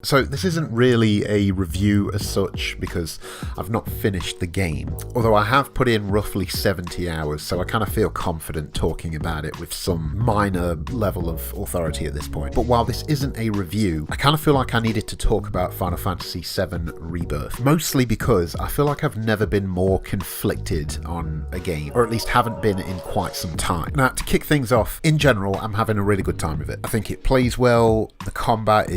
So this isn't really a review as such because I've not finished the game, although I have put in roughly 70 hours, so I kind of feel confident talking about it with some minor level of authority at this point. But while this isn't a review, I kind of feel like I needed to talk about Final Fantasy VII Rebirth, mostly because I feel like I've never been more conflicted on a game, or at least haven't been in quite some time. Now, to kick things off, in general, I'm having a really good time with it. I think it plays well, the combat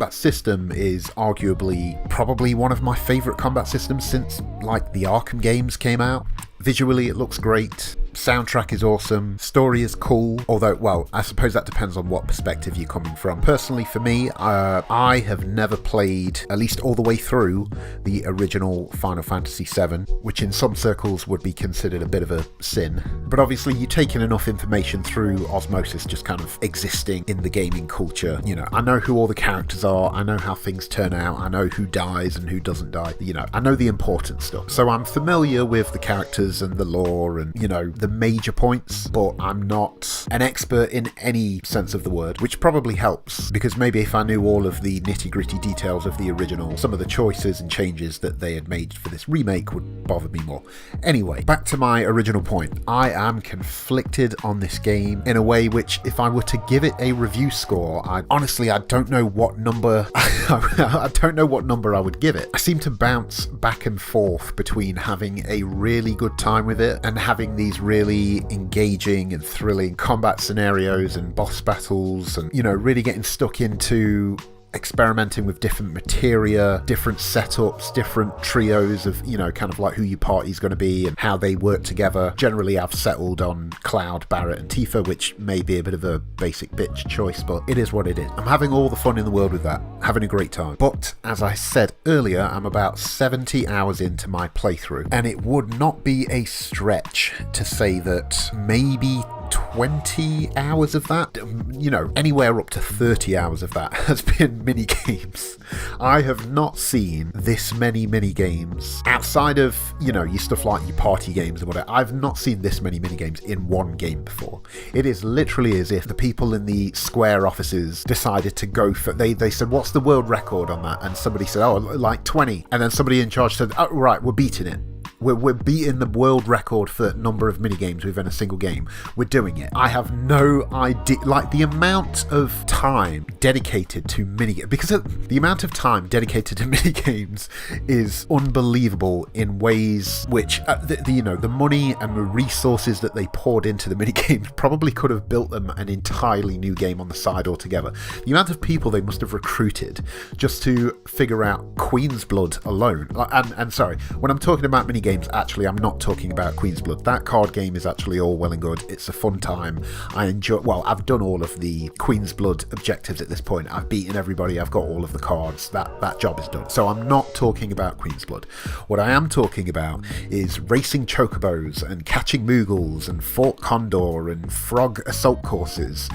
system is arguably probably one of my favourite combat systems since like the Arkham games came out. Visually it looks great, soundtrack is awesome, story is cool, although, well, I suppose that depends on what perspective you're coming from. Personally, for me, I have never played, at least all the way through, the original Final Fantasy VII, which in some circles would be considered a bit of a sin. But obviously you take in enough information through osmosis, just kind of existing in the gaming culture. You know, I know who all the characters are, I know how things turn out, I know who dies and who doesn't die, you know, I know the important stuff. So I'm familiar with the characters and the lore and, you know, the major points, but I'm not an expert in any sense of the word, which probably helps, because maybe if I knew all of the nitty-gritty details of the original, some of the choices and changes that they had made for this remake would bother me more. Anyway, back to my original point. I am conflicted on this game in a way which, if I were to give it a review score, I don't know what number I don't know what number I would give it. I seem to bounce back and forth between having a really good time with it and having these really engaging and thrilling combat scenarios and boss battles, and, you know, really getting stuck into experimenting with different materia, different setups, different trios of, you know, kind of like who your party's going to be and how they work together. Generally, I've settled on Cloud, Barrett and Tifa, which may be a bit of a basic bitch choice, but it is what it is. I'm having all the fun in the world with that, having a great time. But as I said earlier, I'm about 70 hours into my playthrough, and it would not be a stretch to say that maybe 20 hours of that, you know, anywhere up to 30 hours of that has been mini games. I have not seen this many mini games outside of, you know, your stuff like your party games or whatever. I've not seen this many mini games in one game before. It is literally as if the people in the Square offices decided to go for, they said, what's the world record on that? And somebody said, oh, like 20. And then somebody in charge said, oh, right, we're beating it. We're beating the world record for number of minigames within a single game. We're doing it. I have no idea, like the amount of time dedicated to minigames, because the amount of time dedicated to minigames is unbelievable in ways which, the money and the resources that they poured into the minigames probably could have built them an entirely new game on the side altogether. The amount of people they must have recruited just to figure out Queen's Blood alone. And sorry, when I'm talking about minigames, actually, I'm not talking about Queen's Blood. That card game is actually all well and good. It's a fun time. I enjoy, well, I've done all of the Queen's Blood objectives at this point. I've beaten everybody. I've got all of the cards. That job is done. So I'm not talking about Queen's Blood. What I am talking about is racing chocobos and catching Moogles and Fort Condor and frog assault courses,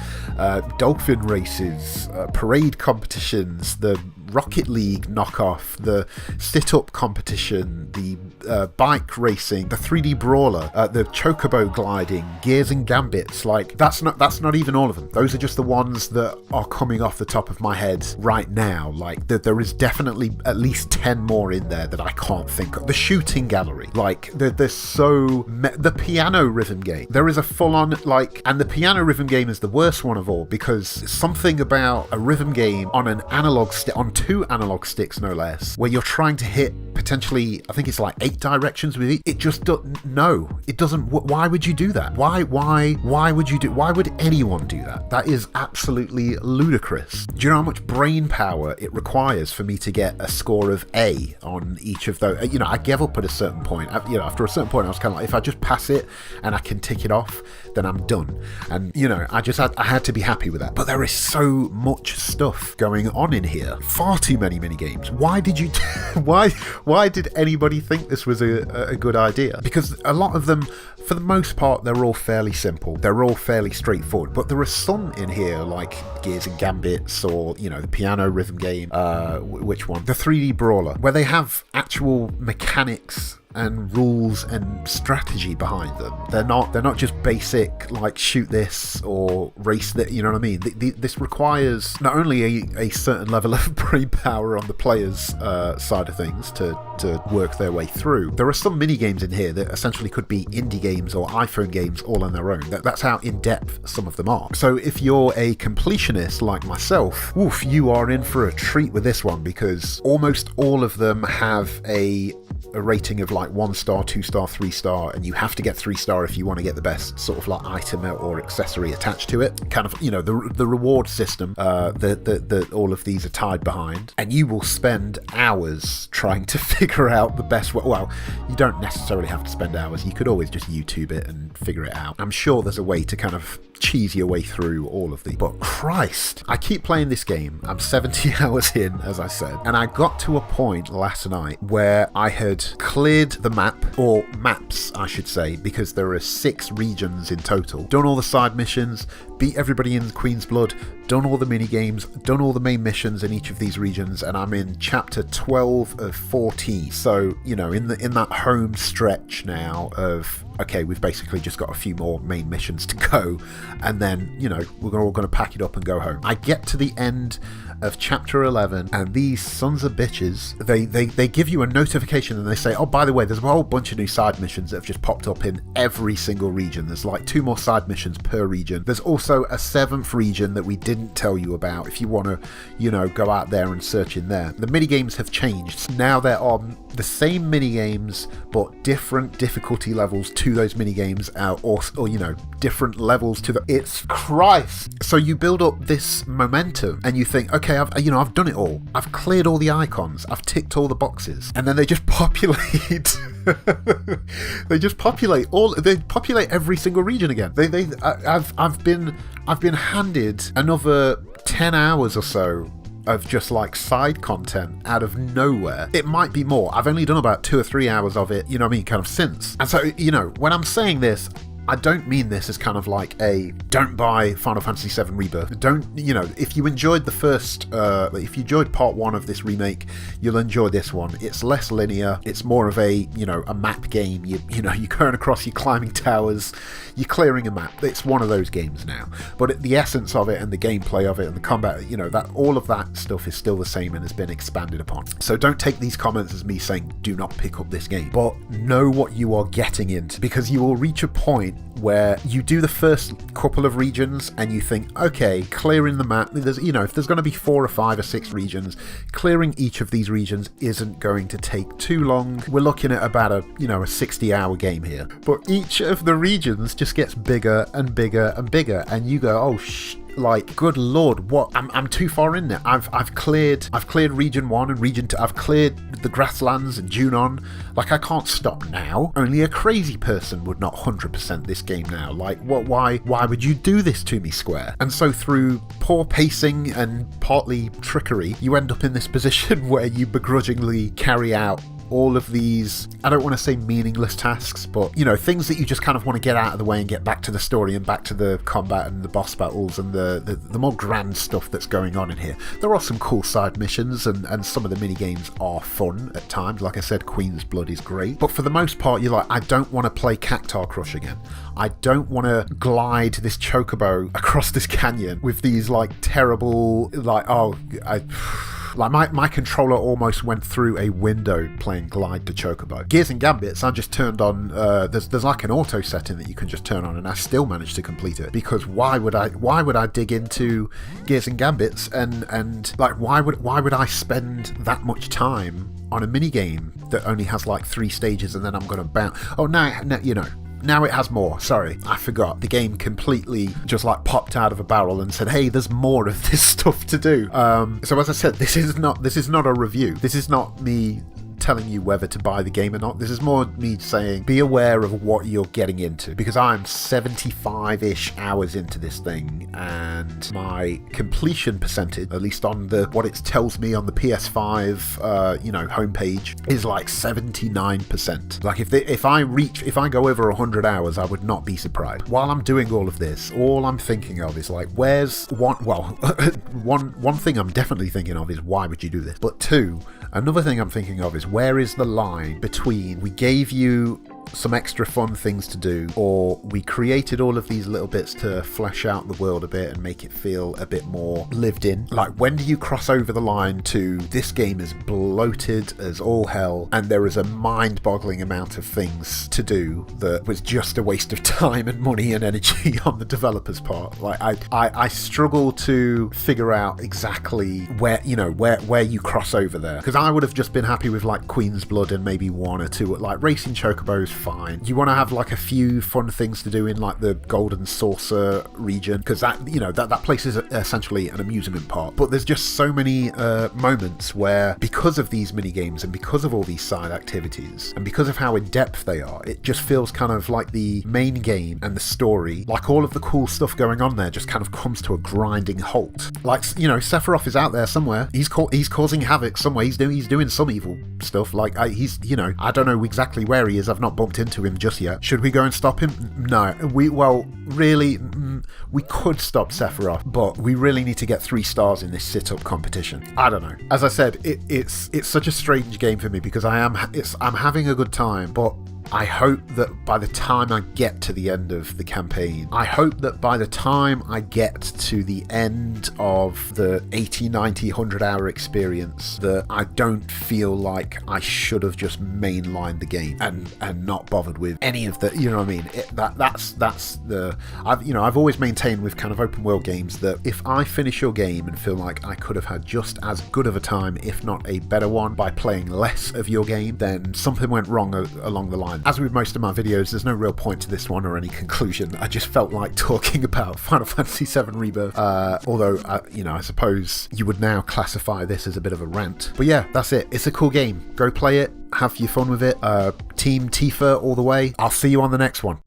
dolphin races, parade competitions, the Rocket League knockoff, the sit-up competition, the bike racing, the 3D brawler, the chocobo gliding, Gears and Gambits. Like, that's not even all of them. Those are just the ones that are coming off the top of my head right now. Like, there is definitely at least 10 more in there that I can't think of. The shooting gallery, like, there's so the piano rhythm game. There is a full-on, like, and the piano rhythm game is the worst one of all, because something about a rhythm game on an analog stick, on 2 analog sticks no less, where you're trying to hit potentially, I think it's like 8 directions with it. It just doesn't. No, it doesn't. Why would you do that? Why would anyone do that? That is absolutely ludicrous. Do you know how much brain power it requires for me to get a score of A on each of those? You know, I gave up at a certain point. After a certain point, I was kind of like, if I just pass it and I can tick it off, then I'm done. And, you know, I had to be happy with that. But there is so much stuff going on in here. Far too many mini games. Why did you? Why did anybody think this was a good idea? Because a lot of them, for the most part, they're all fairly simple. They're all fairly straightforward. But there are some in here, like Gears and Gambits, or, you know, the piano rhythm game. Which one? The 3D brawler, where they have actual mechanics and rules and strategy behind them. They're not just basic like shoot this or race that, you know what I mean? This requires not only a certain level of brain power on the player's side of things to work their way through. There are some mini games in here that essentially could be indie games or iPhone games all on their own. That's how in-depth some of them are. So if you're a completionist like myself, woof, you are in for a treat with this one, because almost all of them have a rating of like 1 star, 2 star, 3 star, and you have to get 3 star if you want to get the best sort of like item or accessory attached to it. Kind of, you know, the reward system that all of these are tied behind, and you will spend hours trying to figure out the best way. Well, you don't necessarily have to spend hours. You could always just YouTube it and figure it out. I'm sure there's a way to kind of cheese your way through all of these. But Christ, I keep playing this game. I'm 70 hours in, as I said, and I got to a point last night where I had cleared the map, or maps I should say, because there are 6 regions in total, done all the side missions, beat everybody in Queen's Blood, done all the mini games, done all the main missions in each of these regions, and I'm in chapter 12 of 14. So, you know, in that home stretch now of, okay, we've basically just got a few more main missions to go, and then, you know, we're all going to pack it up and go home. I get to the end of chapter 11, and these sons of bitches, they give you a notification and they say, oh, by the way, there's a whole bunch of new side missions that have just popped up in every single region. There's like 2 more side missions per region. There's also a 7th region that we didn't tell you about if you want to, you know, go out there and search in there. The mini games have changed. Now there are the same mini games but different difficulty levels to those mini games, or you know, different levels to the. It's Christ. So you build up this momentum and you think, okay, I've done it all. I've cleared all the icons. I've ticked all the boxes, and then they just populate. They populate every single region again. I've been handed another 10 hours or so of just like side content out of nowhere. It might be more. I've only done about 2 or 3 hours of it, you know what I mean, kind of since. And so, you know, when I'm saying this, I don't mean this as kind of like a don't buy Final Fantasy VII Rebirth. Don't, you know, if you enjoyed the first, if you enjoyed part 1 of this remake, you'll enjoy this one. It's less linear. It's more of a, you know, a map game. You know, you're going across, you're climbing towers, you're clearing a map. It's one of those games now. But the essence of it and the gameplay of it and the combat, you know, that all of that stuff is still the same and has been expanded upon. So don't take these comments as me saying do not pick up this game, but know what you are getting into, because you will reach a point where you do the first couple of regions and you think, okay, clearing the map, there's, you know, if there's going to be 4 or 5 or 6 regions, clearing each of these regions isn't going to take too long. We're looking at about a 60-hour game here, but each of the regions just gets bigger and bigger and bigger, and you go, oh like, good lord, what? I'm too far in there. I've cleared region 1 and region 2. I've cleared the grasslands and Junon. Like, I can't stop now. Only a crazy person would not 100% this game now. Like, what? Why would you do this to me, Square? And so through poor pacing and partly trickery, you end up in this position where you begrudgingly carry out all of these, I don't want to say meaningless tasks, but, you know, things that you just kind of want to get out of the way and get back to the story and back to the combat and the boss battles and the more grand stuff that's going on in here. There are some cool side missions, and some of the mini games are fun at times. Like I said, Queen's Blood is great, but for the most part, you're like, I don't want to play Cactar Crush again. I don't want to glide this chocobo across this canyon with these like terrible, like, like my controller almost went through a window playing Glide to Chocobo. Gears and Gambits, I just turned on, there's like an auto setting that you can just turn on, and I still managed to complete it, because why would I dig into Gears and Gambits and like why would I spend that much time on a mini game that only has like 3 stages and then I'm going to bounce? Oh, now, you know, now it has more. Sorry, I forgot. The game completely just like popped out of a barrel and said, hey, there's more of this stuff to do. So as I said, this is not a review. This is not me telling you whether to buy the game or not. This is more me saying, be aware of what you're getting into, because I'm 75-ish hours into this thing, and my completion percentage, at least on what it tells me on the PS5 homepage, is like 79%. Like if I go over 100 hours, I would not be surprised. While I'm doing all of this, all I'm thinking of is like, where's one thing I'm definitely thinking of is, why would you do this? But 2, another thing I'm thinking of is, where is the line between we gave you some extra fun things to do, or we created all of these little bits to flesh out the world a bit and make it feel a bit more lived in? Like, when do you cross over the line to this game is bloated as all hell and there is a mind-boggling amount of things to do that was just a waste of time and money and energy on the developer's part? Like, I struggle to figure out exactly where you cross over there, because I would have just been happy with like Queen's Blood and maybe one or two, like Racing Chocobos, fine. You want to have like a few fun things to do in like the Golden Saucer region, because that place is essentially an amusement park. But there's just so many moments where, because of these mini games and because of all these side activities and because of how in depth they are, it just feels kind of like the main game and the story, like all of the cool stuff going on there, just kind of comes to a grinding halt. Like, Sephiroth is out there somewhere. He's causing havoc somewhere. He's doing some evil stuff. Like, I don't know exactly where he is. I've not bumped into him just yet. Should we go and stop him? No. We could stop Sephiroth, but we really need to get 3 stars in this sit-up competition. I don't know. As I said, it's such a strange game for me, because I'm having a good time, but I hope that by the time I get to the end of the campaign, I hope that by the time I get to the end of the 80, 90, 100 hour experience, that I don't feel like I should have just mainlined the game and not bothered with any of the, you know what I mean? I've always maintained with kind of open world games that if I finish your game and feel like I could have had just as good of a time, if not a better one, by playing less of your game, then something went wrong along the line. As with most of my videos, there's no real point to this one or any conclusion. I just felt like talking about Final Fantasy VII Rebirth, although, I suppose you would now classify this as a bit of a rant. But yeah, that's it. It's a cool game. Go play it. Have your fun with it. Team Tifa all the way. I'll see you on the next one.